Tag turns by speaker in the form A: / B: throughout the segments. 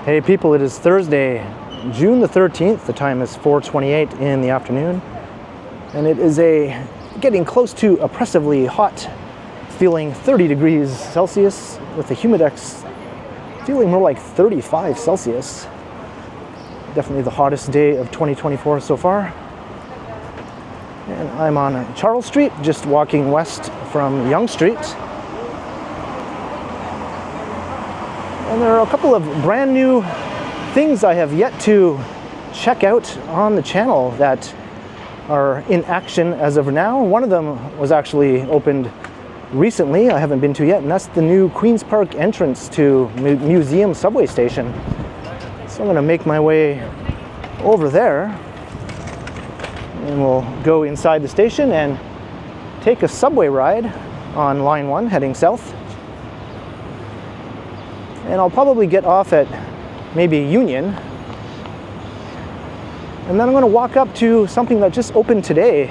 A: Hey people, it is Thursday, June the 13th. The time is 4:28 in the afternoon. And it is getting close to oppressively hot, feeling 30 degrees Celsius with the humidex feeling more like 35 Celsius. Definitely the hottest day of 2024 so far. And I'm on Charles Street, just walking west from Yonge Street. And there are a couple of brand new things I have yet to check out on the channel that are in action as of now. One of them was actually opened recently, I haven't been to yet, and that's the new Queen's Park entrance to Museum subway station. So I'm going to make my way over there, and we'll go inside the station and take a subway ride on line 1 heading south. And I'll probably get off at maybe Union. And then I'm going to walk up to something that just opened today,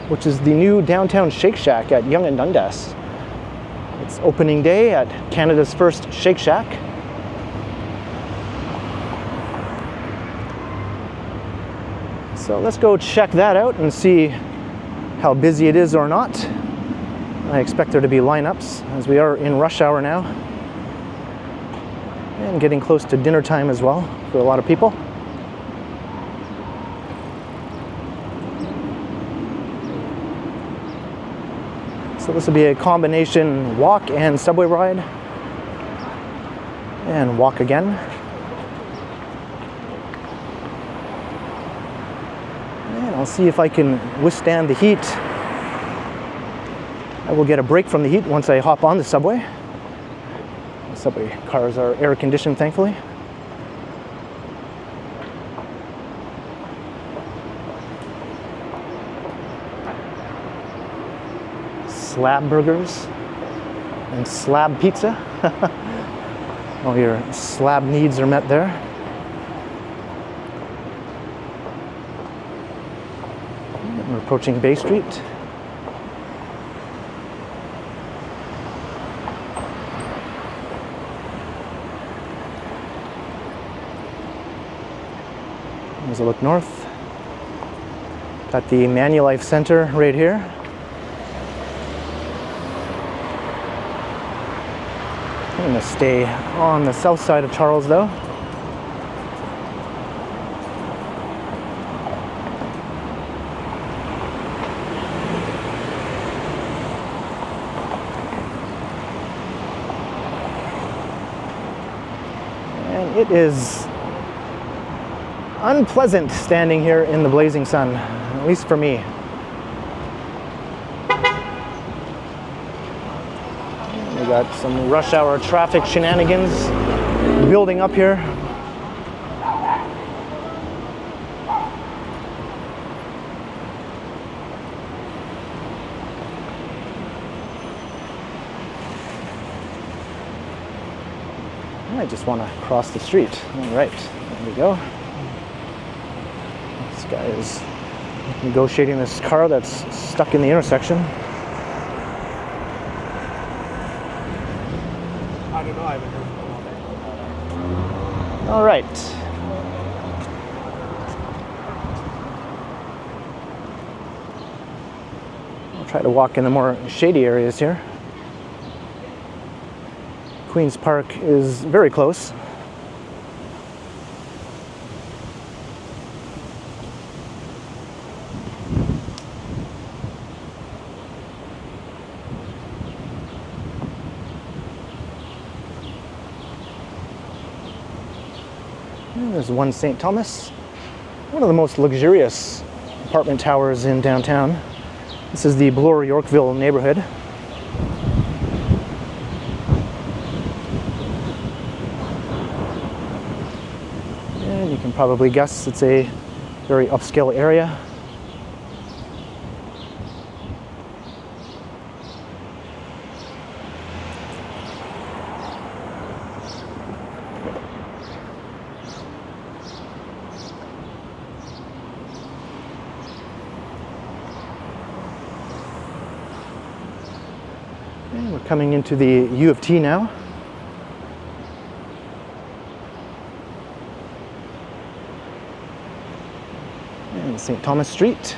A: which is the new downtown Shake Shack at Yonge-Dundas. It's opening day at Canada's first Shake Shack. So let's go check that out and see how busy it is or not. I expect there to be lineups as we are in rush hour now. And getting close to dinner time as well for a lot of people. So this will be a combination walk and subway ride. And walk again. And I'll see if I can withstand the heat. I will get a break from the heat once I hop on the subway. Subway cars are air conditioned, thankfully. Slab burgers and slab pizza. All your slab needs are met there. We're approaching Bay Street. As I look north, got the Manulife Center right here. I'm going to stay on the south side of Charles though. And it is unpleasant standing here in the blazing sun, at least for me. We got some rush hour traffic shenanigans building up here. I just want to cross the street. All right, there we go. This guy is negotiating this car that's stuck in the intersection.
B: I don't know, I haven't heard from him.
A: All right. I'll try to walk in the more shady areas here. Queen's Park is very close. There's one St. Thomas, one of the most luxurious apartment towers in downtown. This is the Bloor-Yorkville neighborhood. And you can probably guess it's a very upscale area. And we're coming into the U of T now. And St. Thomas Street.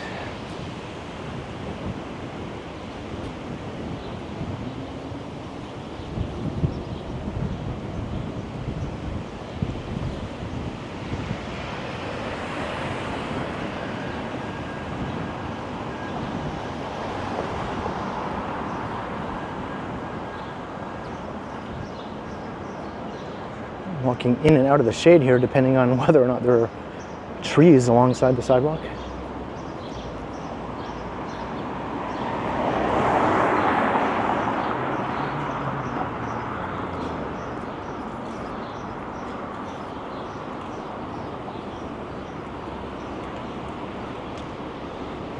A: Walking in and out of the shade here depending on whether or not there are trees alongside the sidewalk.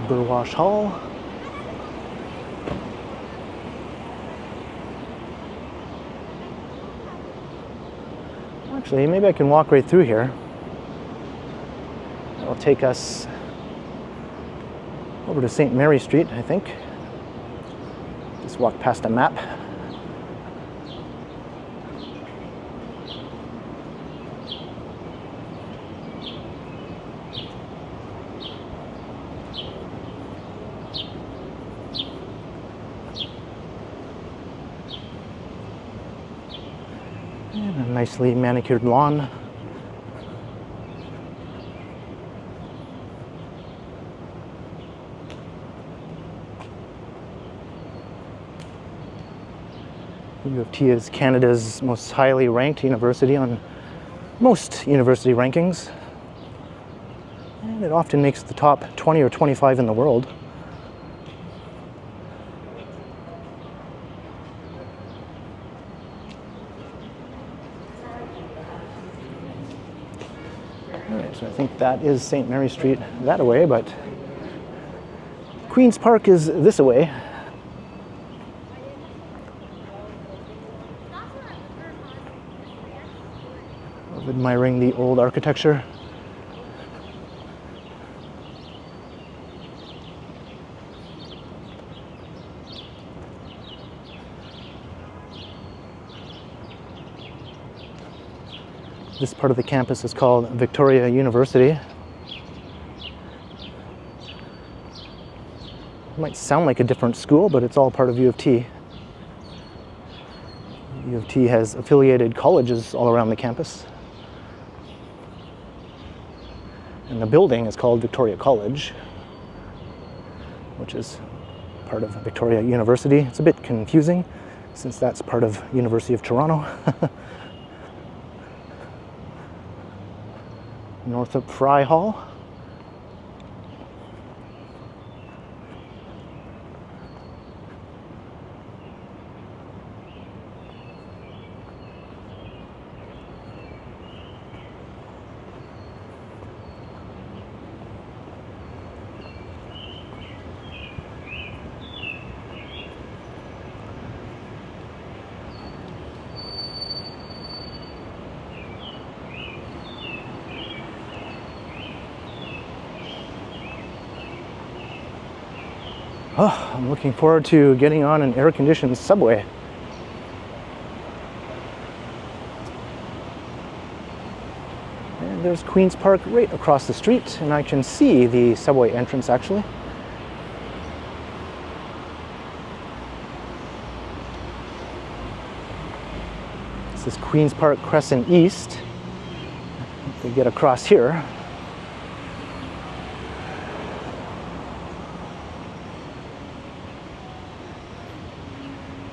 A: Burwash Hall. Actually, maybe I can walk right through here. That'll take us over to St. Mary Street, I think. Just walk past a map. And a nicely manicured lawn. U of T is Canada's most highly ranked university on most university rankings. And it often makes the top 20 or 25 in the world. Alright, so I think that is St. Mary Street that away, but Queen's Park is this away. Admiring the old architecture. This part of the campus is called Victoria University. It might sound like a different school, but it's all part of U of T. U of T has affiliated colleges all around the campus. And the building is called Victoria College, which is part of Victoria University. It's a bit confusing since that's part of University of Toronto. Northup Fry Hall. Oh, I'm looking forward to getting on an air-conditioned subway. And there's Queen's Park right across the street, and I can see the subway entrance actually. This is Queen's Park Crescent East. If we get across here.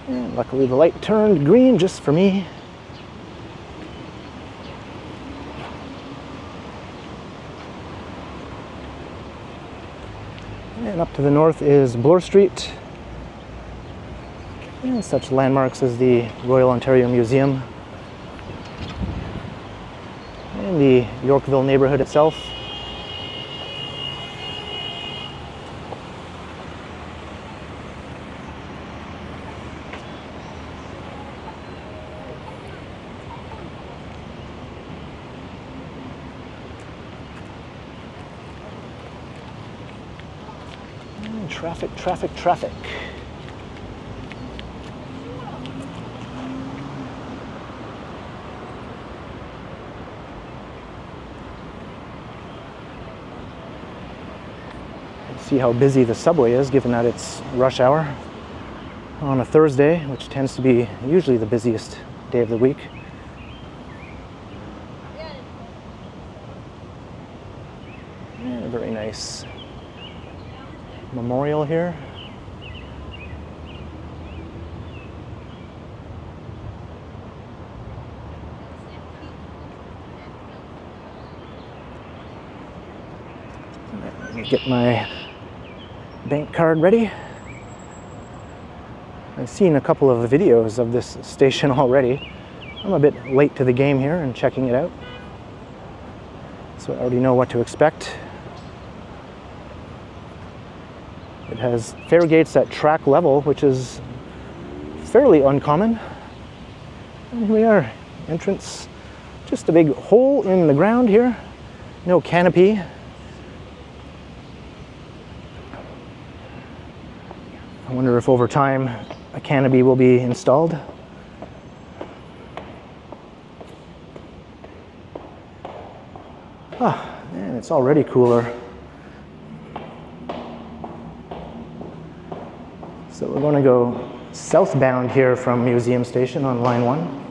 A: And luckily the light turned green just for me. And up to the north is Bloor Street. And such landmarks as the Royal Ontario Museum. And the Yorkville neighborhood itself. Traffic, traffic, traffic. See how busy the subway is, given that it's rush hour on a Thursday, which tends to be usually the busiest day of the week. Yeah, very nice memorial here. Let me get my bank card ready. I've seen a couple of videos of this station already. I'm a bit late to the game here and checking it out, so I already know what to expect. It has fare gates at track level, which is fairly uncommon. And here we are, entrance, just a big hole in the ground here, no canopy. I wonder if over time a canopy will be installed. Ah, man, it's already cooler. So we're going to go southbound here from Museum Station on line 1.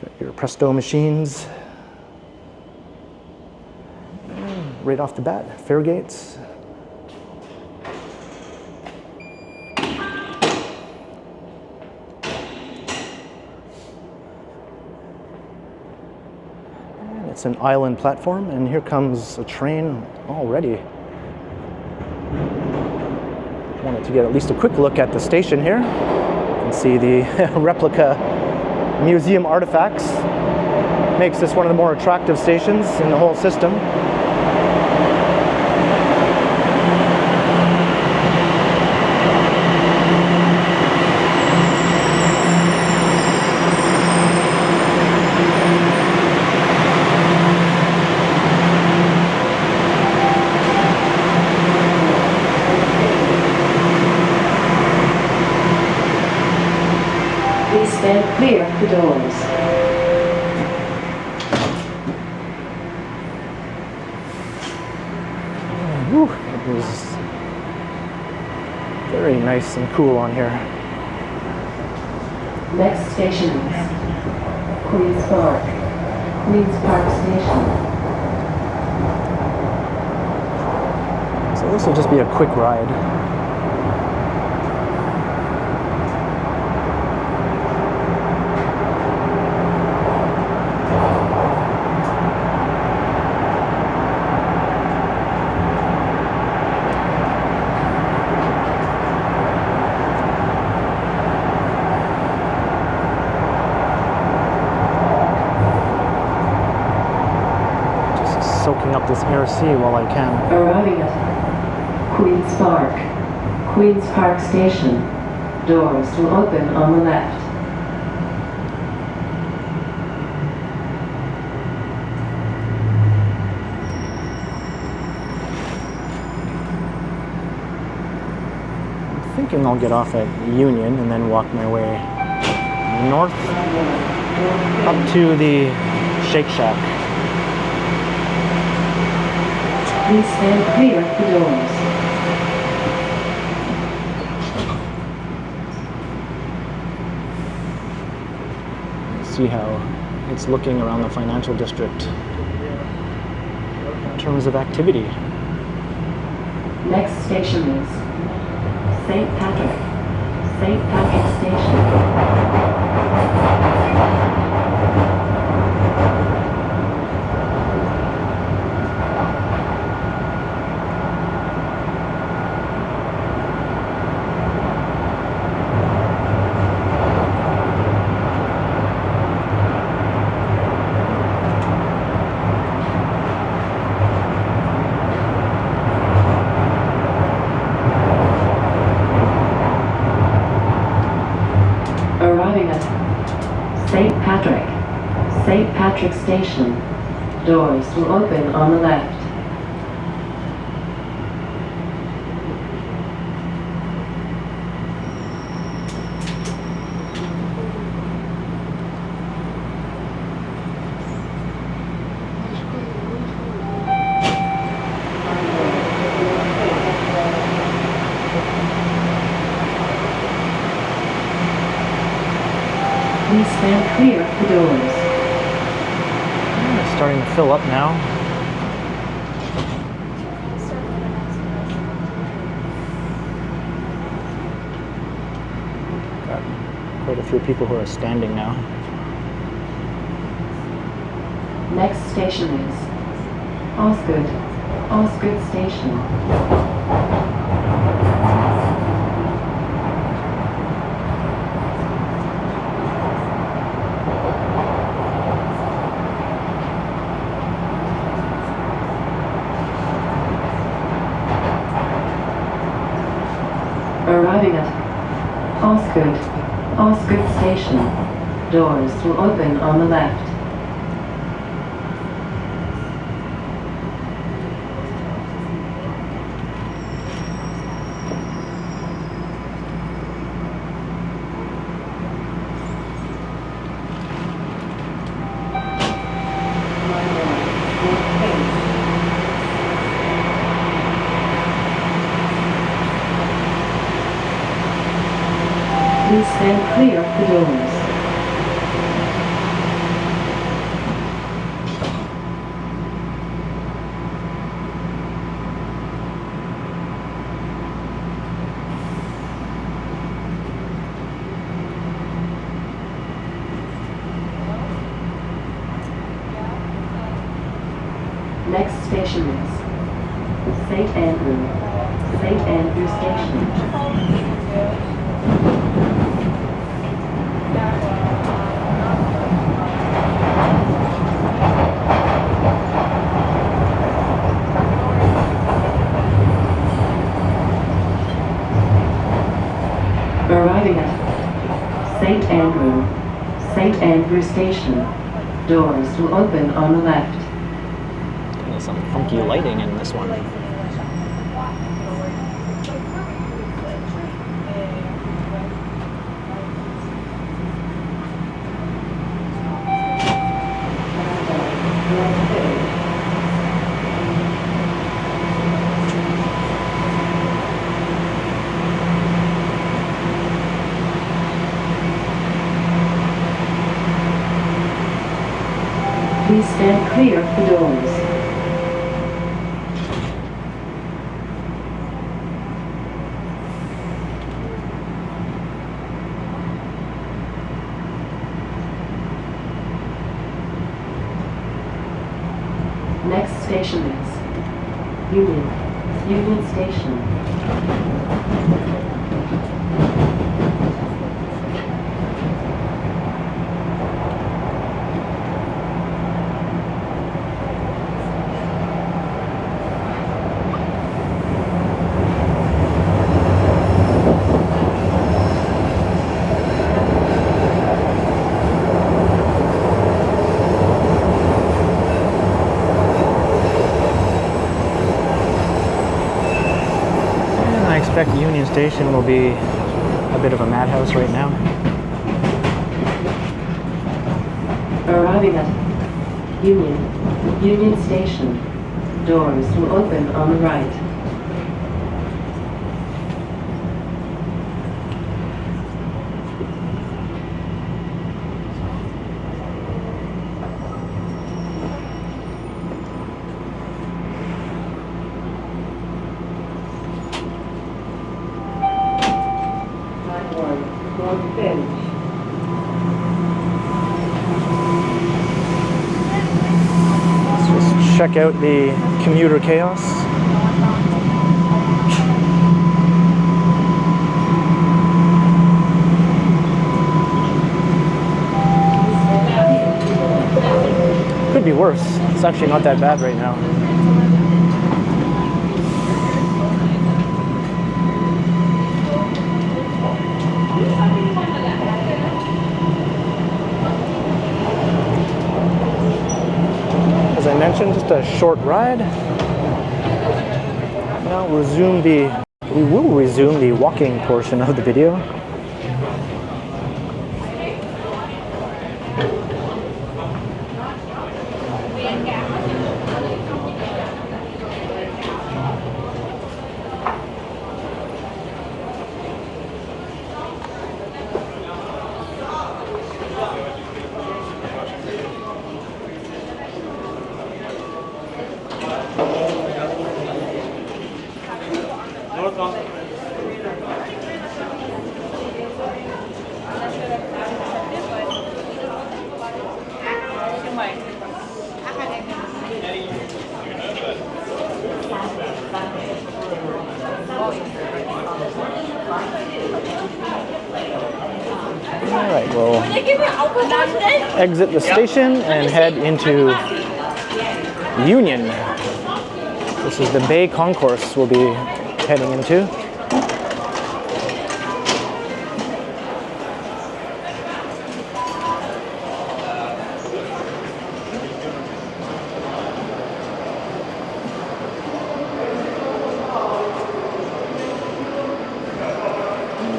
A: Got your Presto machines. Right off the bat, fare gates. And it's an island platform, and here comes a train already. Wanted to get at least a quick look at the station here. You can see the replica museum artifacts. Makes this one of the more attractive stations in the whole system.
C: Stand clear of the doors.
A: Whew, it was very nice and cool on here.
C: Next station is Queen's Park. Queen's Park Station.
A: So this will just be a quick ride. Soaking up this air sea while I can.
C: Arriving at Queen's Park. Queen's Park Station. Doors will open on the left.
A: I'm thinking I'll get off at Union and then walk my way north up to the Shake Shack.
C: Please stand clear of the doors.
A: See how it's looking around the financial district in terms of activity.
C: Next station is St. Patrick. St. Patrick Station. St. Patrick Station. Doors will open on the left. Please stand clear of the doors.
A: It's starting to fill up now. Got quite a few people who are standing now.
C: Next station is Osgood Station. Arriving at Osgood Station. Doors will open on the left. Please stand clear of the doors. Next station is St. Andrew Station. Arriving at St. Andrew Station. Doors will open on the left.
A: There's some funky lighting in this one.
C: Please stand clear of the doors. Next station is Union Station.
A: I expect Union Station will be a bit of a madhouse right now.
C: Arriving at Union Station. Doors will open on the right.
A: Let's just check out the commuter chaos. Could be worse. It's actually not that bad right now. As I mentioned, just a short ride. Now we will resume the walking portion of the video. All right, we'll exit the station and head into Union. This is the Bay Concourse we'll be heading into.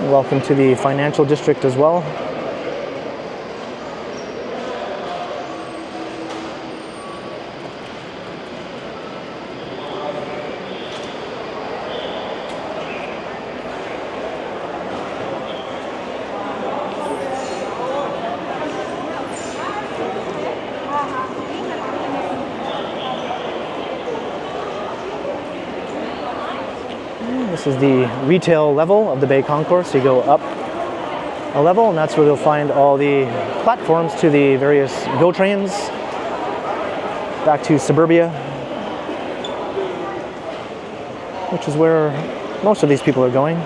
A: Welcome to the financial district as well. This is the retail level of the Bay Concourse. You go up a level, and that's where you'll find all the platforms to the various GO trains back to suburbia, which is where most of these people are going.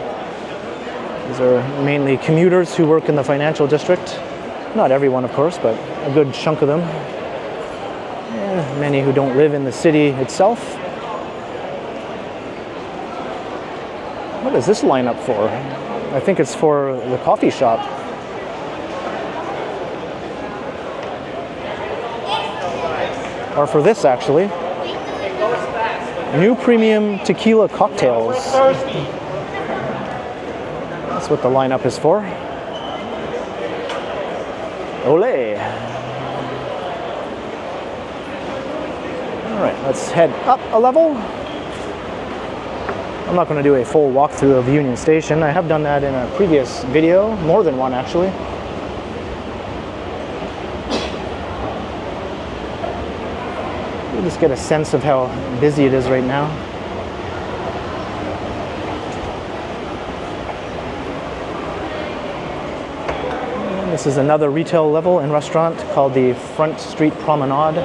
A: These are mainly commuters who work in the financial district. Not everyone, of course, but a good chunk of them. And many who don't live in the city itself. What is this lineup for? I think it's for the coffee shop. Or for this, actually. New premium tequila cocktails. That's what the lineup is for. Olé! All right, let's head up a level. I'm not going to do a full walkthrough of Union Station. I have done that in a previous video, more than one actually. You just get a sense of how busy it is right now. And this is another retail level and restaurant called the Front Street Promenade.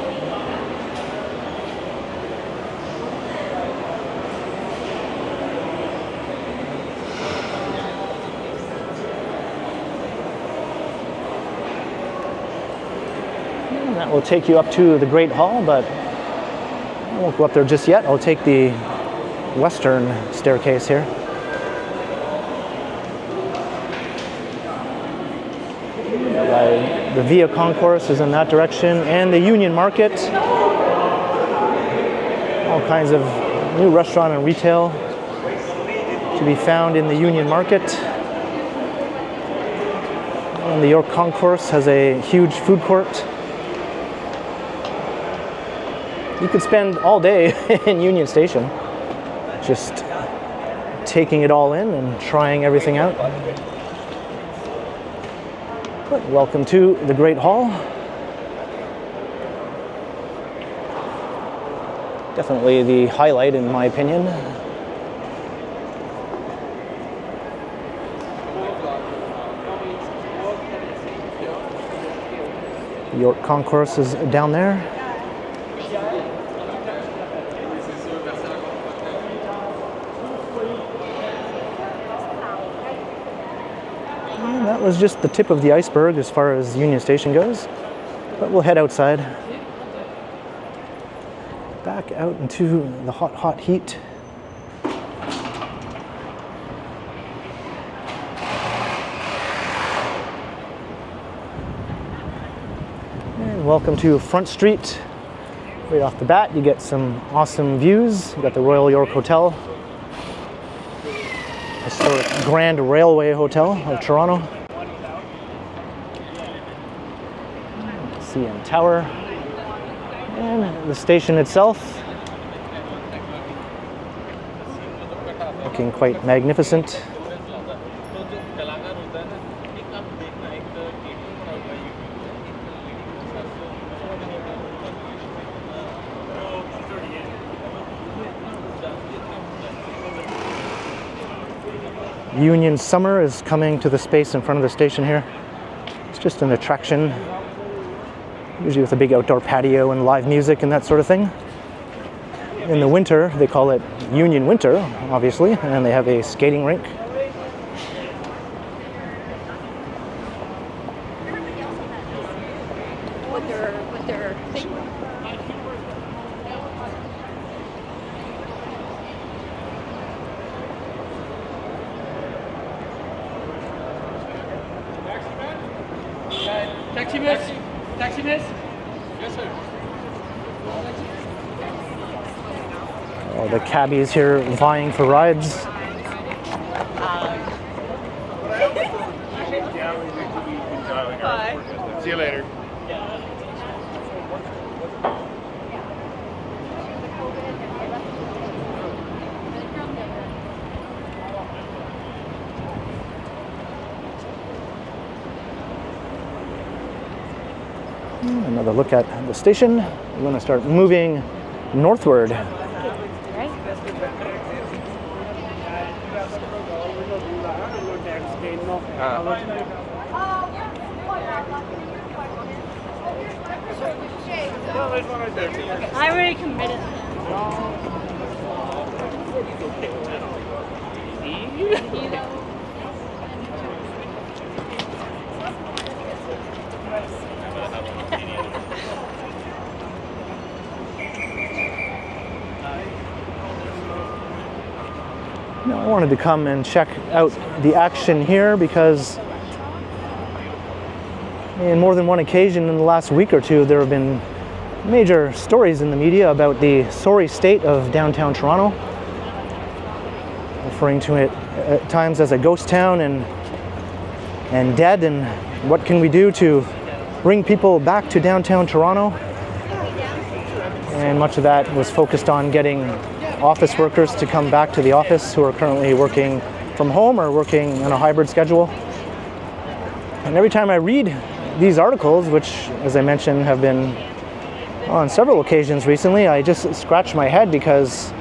A: That will take you up to the Great Hall, but I won't go up there just yet. I'll take the western staircase here. The Via Concourse is in that direction, and the Union Market. All kinds of new restaurant and retail to be found in the Union Market. And the York Concourse has a huge food court. You could spend all day in Union Station just taking it all in and trying everything out. But welcome to the Great Hall. Definitely the highlight in my opinion. The York Concourse is down there. That was just the tip of the iceberg as far as Union Station goes, but we'll head outside, back out into the hot, hot heat. And welcome to Front Street. Right off the bat, you get some awesome views. You got the Royal York Hotel, historic Grand Railway Hotel of Toronto. CN Tower, and the station itself looking quite magnificent. Union Summer is coming to the space in front of the station here. It's just an attraction, usually with a big outdoor patio and live music and that sort of thing. In the winter, they call it Union Winter, obviously, and they have a skating rink.
D: With their thing.
B: Taxi, miss. Taxi, miss. Yes, sir.
A: Oh, the cabbies here vying for rides.
D: Bye.
B: See you later.
A: Another look at the station. We're going to start moving northward.
D: I already committed.
A: Now, I wanted to come and check out the action here because in more than one occasion in the last week or two, there have been major stories in the media about the sorry state of downtown Toronto, referring to it at times as a ghost town and dead, and what can we do to bring people back to downtown Toronto. And much of that was focused on getting office workers to come back to the office who are currently working from home or working on a hybrid schedule. And every time I read these articles, which, as I mentioned, have been on several occasions recently, I just scratch my head because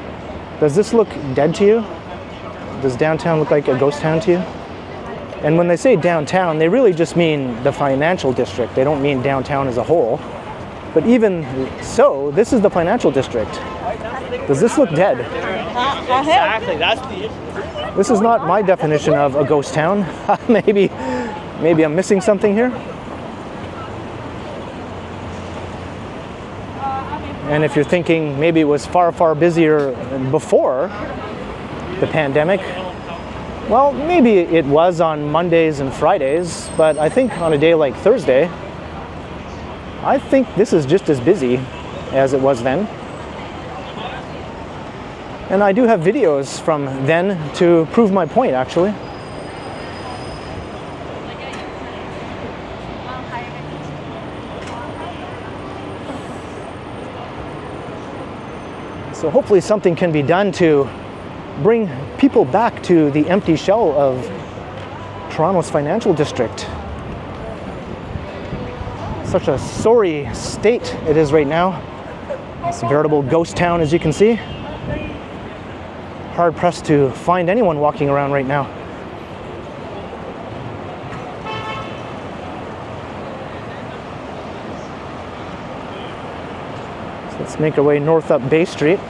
A: does this look dead to you? Does downtown look like a ghost town to you? And when they say downtown, they really just mean the financial district. They don't mean downtown as a whole. But even so, this is the financial district. Does this look dead?
B: Exactly. That's the issue.
A: This is not my definition of a ghost town. maybe I'm missing something here. And if you're thinking maybe it was far, far busier before the pandemic, well, maybe it was on Mondays and Fridays, but I think on a day like Thursday, I think this is just as busy as it was then. And I do have videos from then to prove my point, actually. So hopefully something can be done to bring people back to the empty shell of Toronto's financial district. Such a sorry state it is right now. It's a veritable ghost town, as you can see. Hard pressed to find anyone walking around right now. So let's make our way north up Bay Street.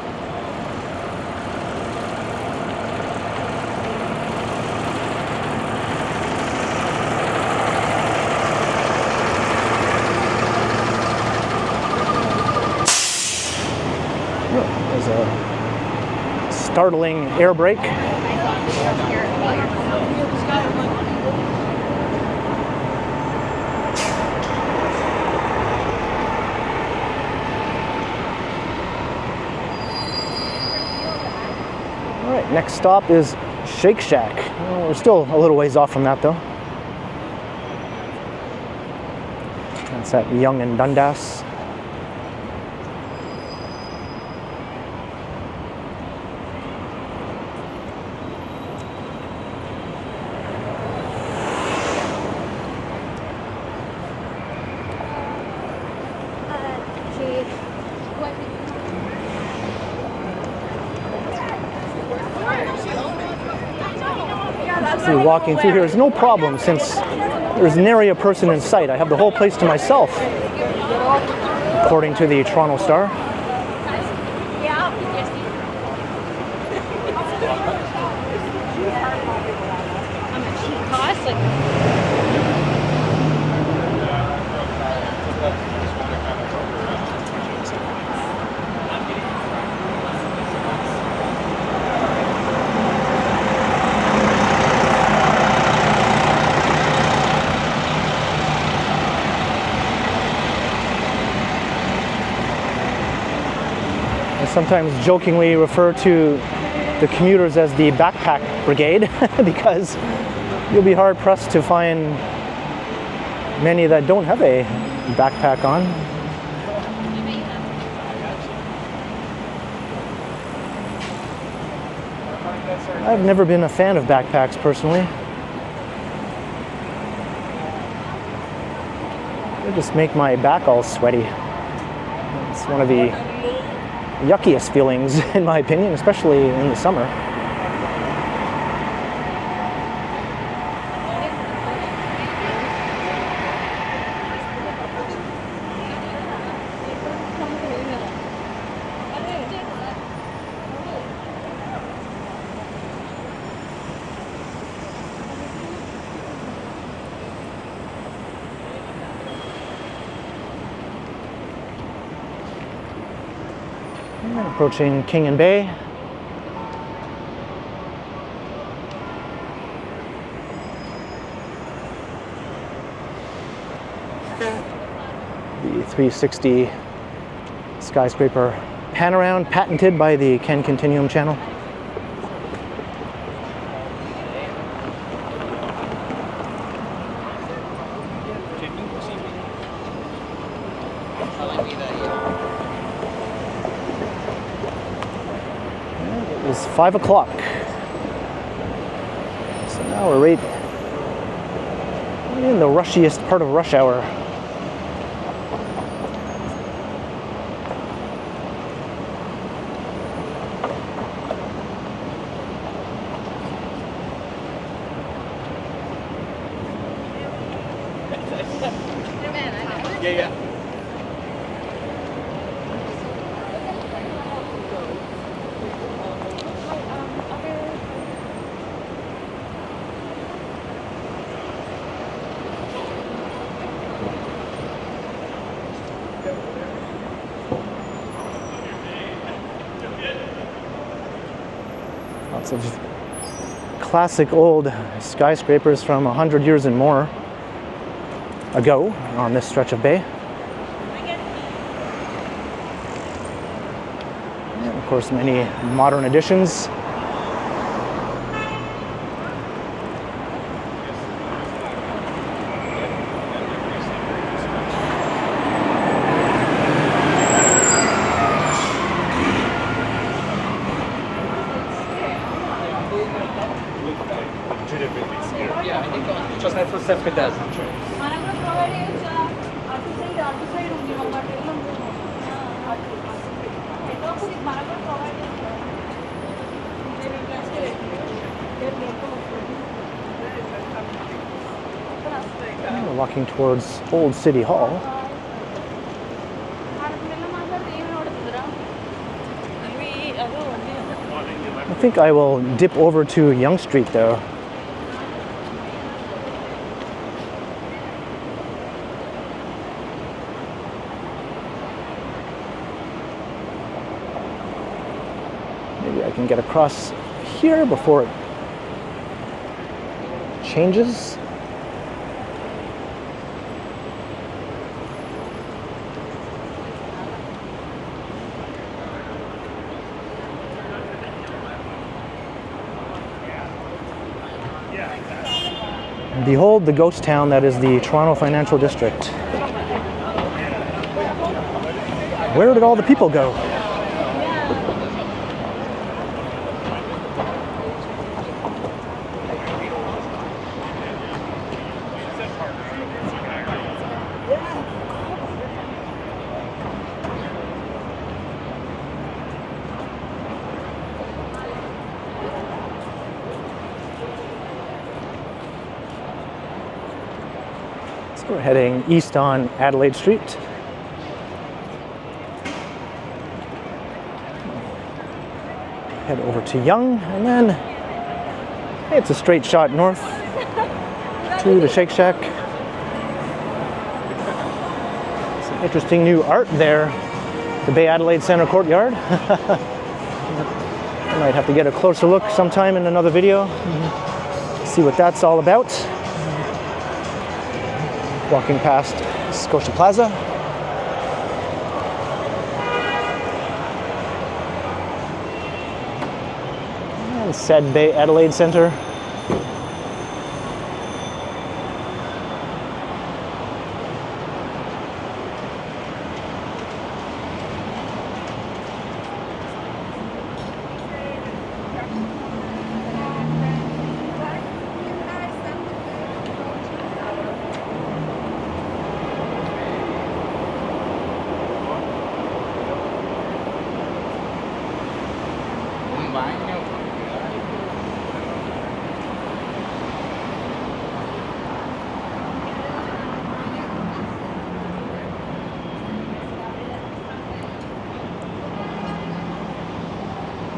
A: There's a startling air brake. All right, next stop is Shake Shack. Well, we're still a little ways off from that though. That's at Yonge-Dundas. See, walking through here is no problem since there's nary a person in sight. I have the whole place to myself, according to the Toronto Star. I sometimes jokingly refer to the commuters as the backpack brigade because you'll be hard pressed to find many that don't have a backpack on. I've never been a fan of backpacks personally. They just make my back all sweaty. It's one of the yuckiest feelings in my opinion, especially in the summer. Approaching King and Bay. The 360 skyscraper pan-around patented by the Ken Continuum channel. It's 5 o'clock. So now we're right in the rushiest part of rush hour.
B: Yeah.
A: Lots of classic old skyscrapers from 100 years and more ago on this stretch of bay. And of course, many modern additions.
B: Just like for self-contained.
A: We're walking towards Old City Hall. I think I will dip over to Yonge Street though. Maybe I can get across here before it changes. Behold the ghost town that is the Toronto Financial District. Where did all the people go? We're heading east on Adelaide Street. Head over to Yonge, and then it's a straight shot north to the Shake Shack. Some interesting new art there, the Bay Adelaide Centre Courtyard. I might have to get a closer look sometime in another video, see what that's all about. Walking past Scotia Plaza. And said Bay Adelaide Centre.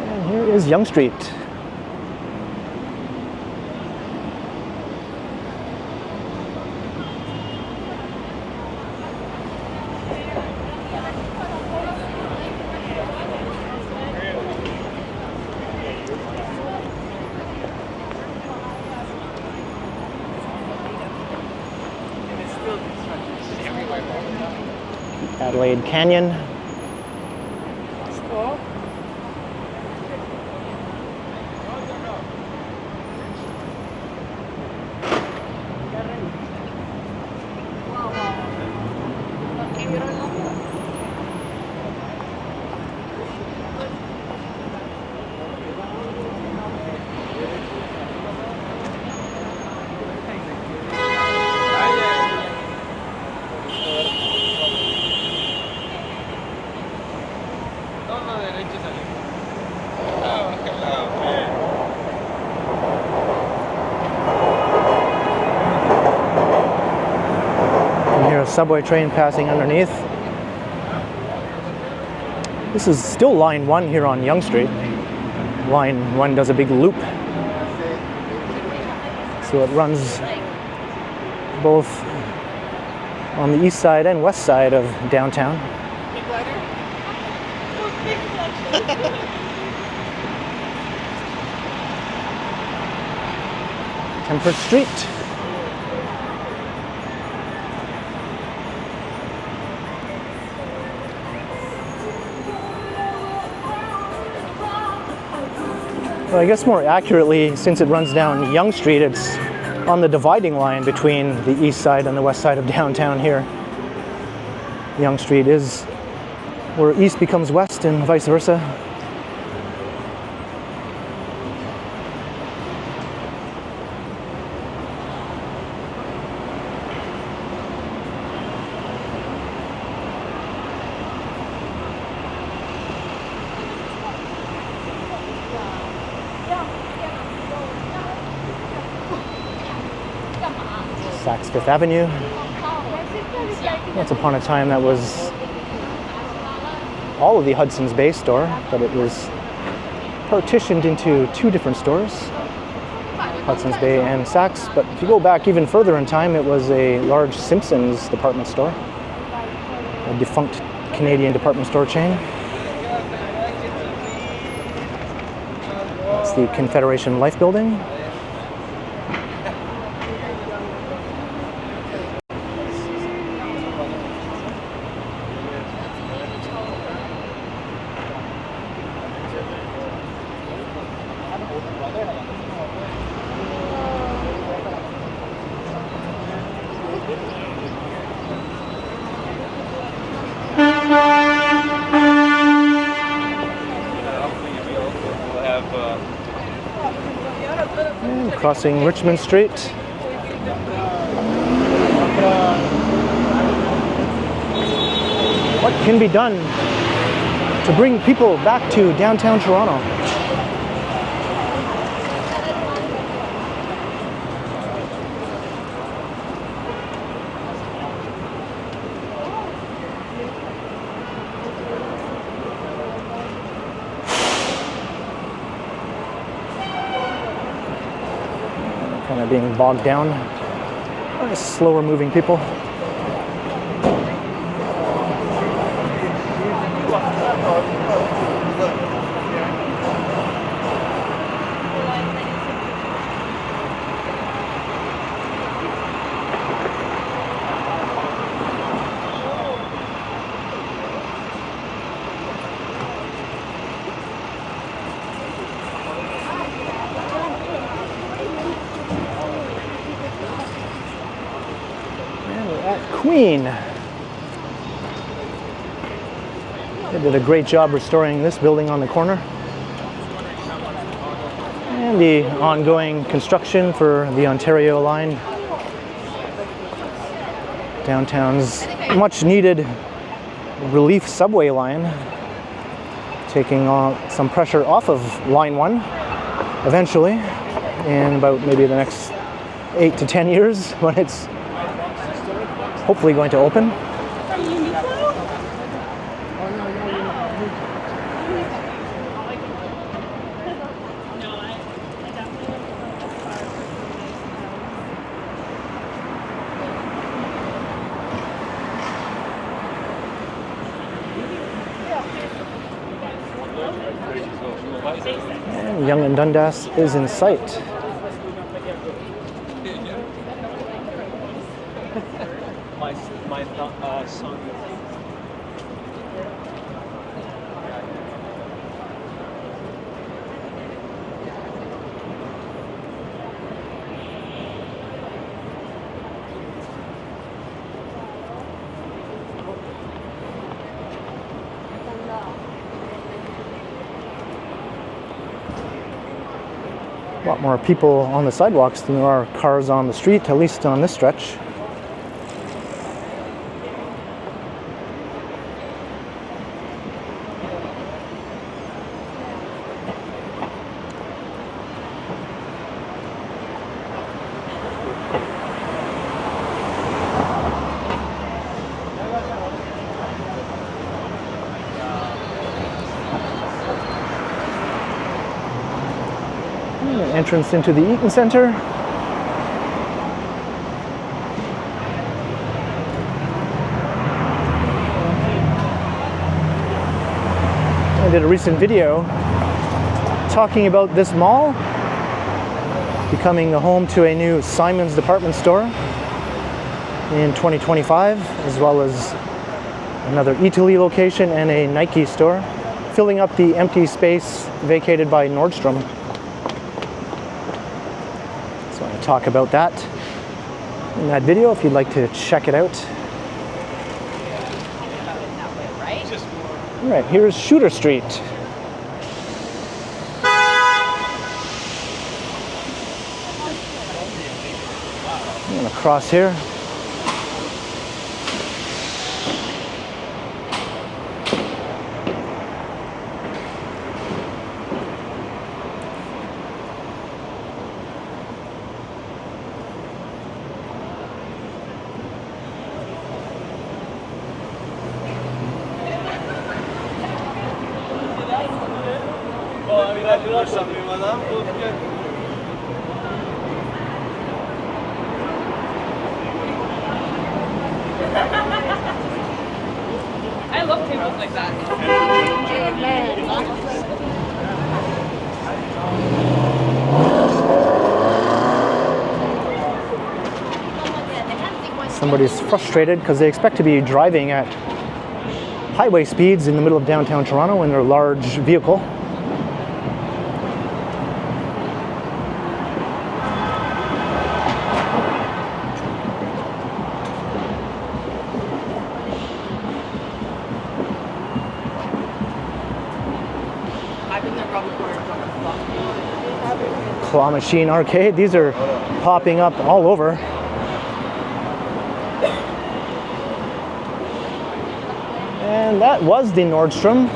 A: And here is Yonge Street. Adelaide Canyon. Subway train passing underneath. This is still line 1 here on Yonge Street. Line 1 does a big loop. So it runs both on the east side and west side of downtown. Temperance Street. Well, I guess more accurately, since it runs down Yonge Street, it's on the dividing line between the east side and the west side of downtown here. Yonge Street is where east becomes west and vice versa. Saks Fifth Avenue. Once upon a time that was all of the Hudson's Bay store, but it was partitioned into 2 different stores, Hudson's Bay and Saks. But if you go back even further in time, it was a large Simpsons department store, a defunct Canadian department store chain. That's the Confederation Life Building. And crossing Richmond Street. What can be done to bring people back to downtown Toronto? kind of being bogged down by slower moving people. Queen. They did a great job restoring this building on the corner. And the ongoing construction for the Ontario line. Downtown's much needed relief subway line, taking some pressure off of line 1 eventually in about maybe the next 8 to 10 years when it's hopefully going to open. And Yonge-Dundas is in sight.
B: My son.
A: A lot more people on the sidewalks than there are cars on the street, at least on this stretch. Entrance into the Eaton Centre. I did a recent video talking about this mall becoming the home to a new Simon's department store in 2025, as well as another Italy location and a Nike store, filling up the empty space vacated by Nordstrom. Talk about that in that video if you'd like to check it out. All right, here's Shooter Street. I'm gonna cross here.
D: I love tables like that.
A: Somebody's frustrated because they expect to be driving at highway speeds in the middle of downtown Toronto in their large vehicle. Claw Machine Arcade. These are popping up all over. And that was the Nordstrom,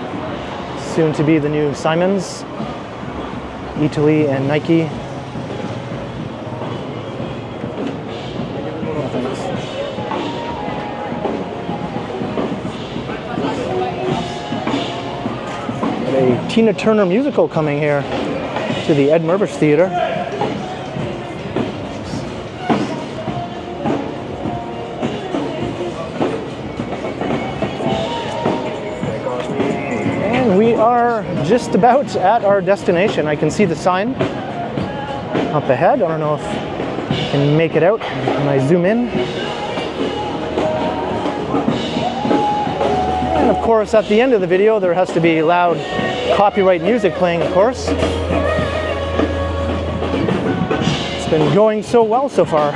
A: soon to be the new Simon's, Italy and Nike. No, thanks. Got a Tina Turner musical coming here to the Ed Mirvish Theatre. just about at our destination. I can see the sign up ahead. I don't know if I can make it out when I zoom in. And of course, at the end of the video, there has to be loud copyright music playing, of course. It's been going so well so far.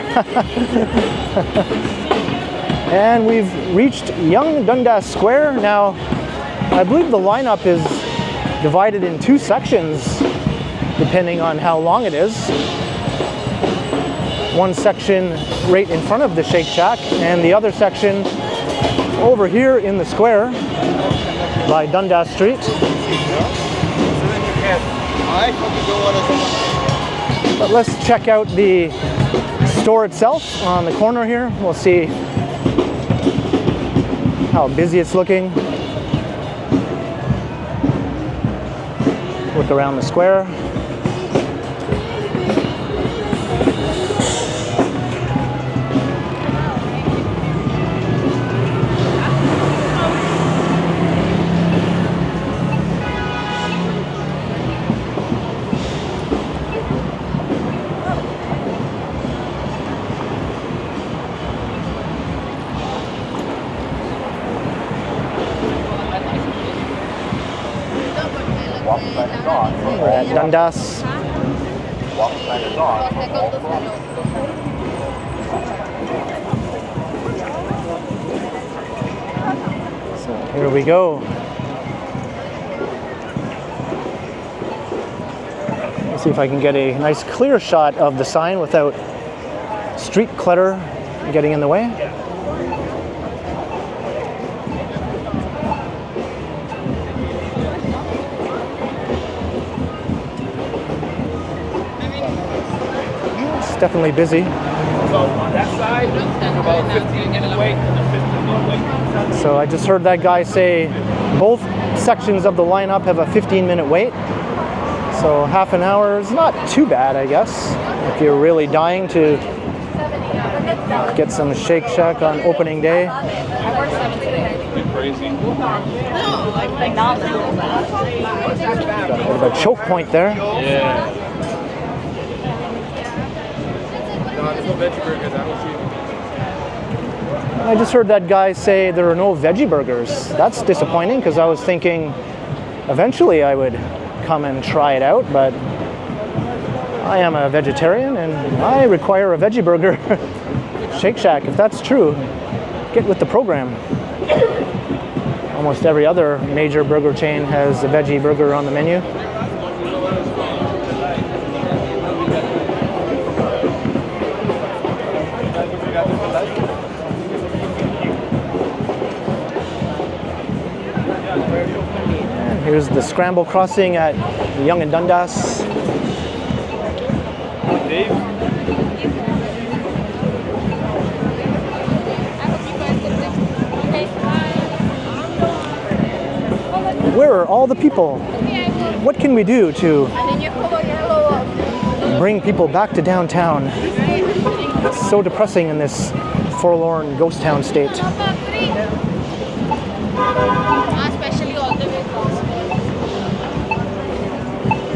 A: And we've reached Yonge-Dundas Square. Now, I believe the lineup is divided in two sections, depending on how long it is. One section right in front of the Shake Shack, and the other section over here in the square by Dundas Street. But let's check out the store itself on the corner here. We'll see how busy it's looking. Look around the square. We're at Dundas. So here we go. Let's see if I can get a nice clear shot of the sign without street clutter getting in the way. Definitely busy.
B: So on that side, about 15 minute wait and a 15-minute wait.
A: So I just heard that guy say both sections of the lineup have a 15-minute wait. So half an hour is not too bad, I guess, if you're really dying to get some Shake Shack on opening day.
B: Crazy.
A: Got a bit of a choke point there.
B: Yeah. No, there's no veggie burgers. I don't see them.
A: I just heard that guy say there are no veggie burgers. That's disappointing because I was thinking eventually I would come and try it out, but I am a vegetarian and I require a veggie burger. Shake Shack, if that's true, get with the program. Almost every other major burger chain has a veggie burger on the menu. Here's the scramble crossing at Yonge-Dundas.
B: Dave?
A: Where are all the people? What can we do to bring people back to downtown? It's so depressing in this forlorn ghost town state.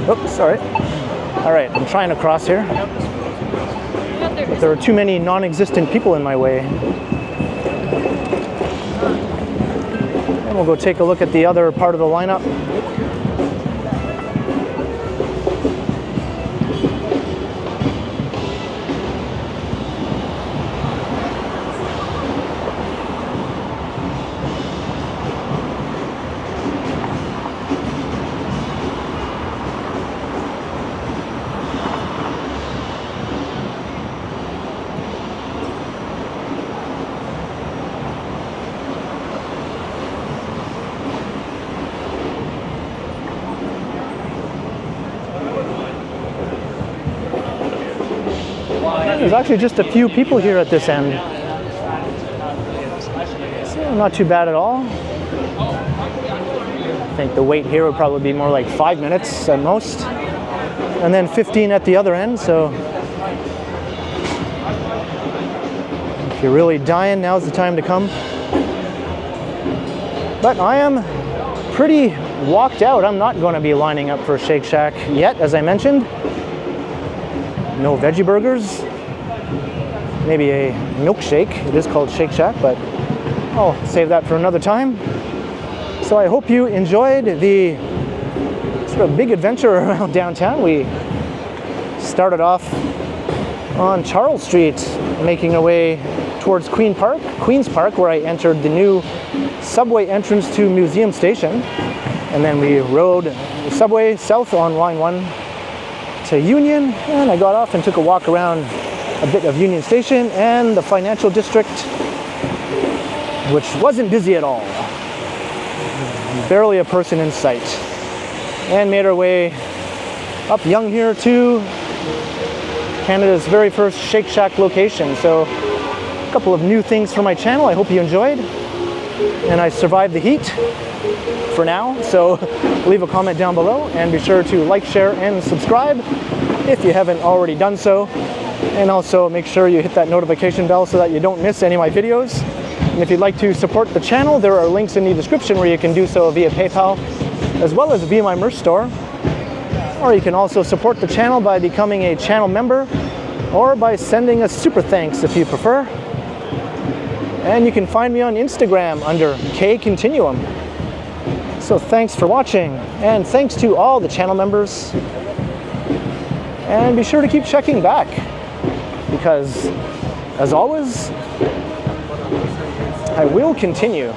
A: Oops, sorry. All right, I'm trying to cross here. But there are too many non-existent people in my way. And we'll go take a look at the other part of the lineup. There's actually just a few people here at this end. So not too bad at all. I think the wait here would probably be more like 5 minutes at most. And then 15 at the other end, so if you're really dying, now's the time to come. But I am pretty walked out. I'm not going to be lining up for Shake Shack yet, as I mentioned. No veggie burgers. Maybe a milkshake. It is called Shake Shack, but I'll save that for another time. So I hope you enjoyed the sort of big adventure around downtown. We started off on Charles Street, making our way towards Queens Park, where I entered the new subway entrance to Museum Station. And then we rode the subway south on line 1 to Union, and I got off and took a walk around a bit of Union Station and the financial district, which wasn't busy at all. Barely a person in sight. And made our way up Yonge here to Canada's very first Shake Shack location. So a couple of new things for my channel. I hope you enjoyed. And I survived the heat for now. So leave a comment down below and be sure to like, share, and subscribe if you haven't already done so. And also make sure you hit that notification bell so that you don't miss any of my videos. And if you'd like to support the channel, there are links in the description where you can do so via PayPal, as well as via my merch store. Or you can also support the channel by becoming a channel member, or by sending a super thanks if you prefer. And you can find me on Instagram under KContinuum. So thanks for watching, and thanks to all the channel members. And be sure to keep checking back, because as always, I will continue.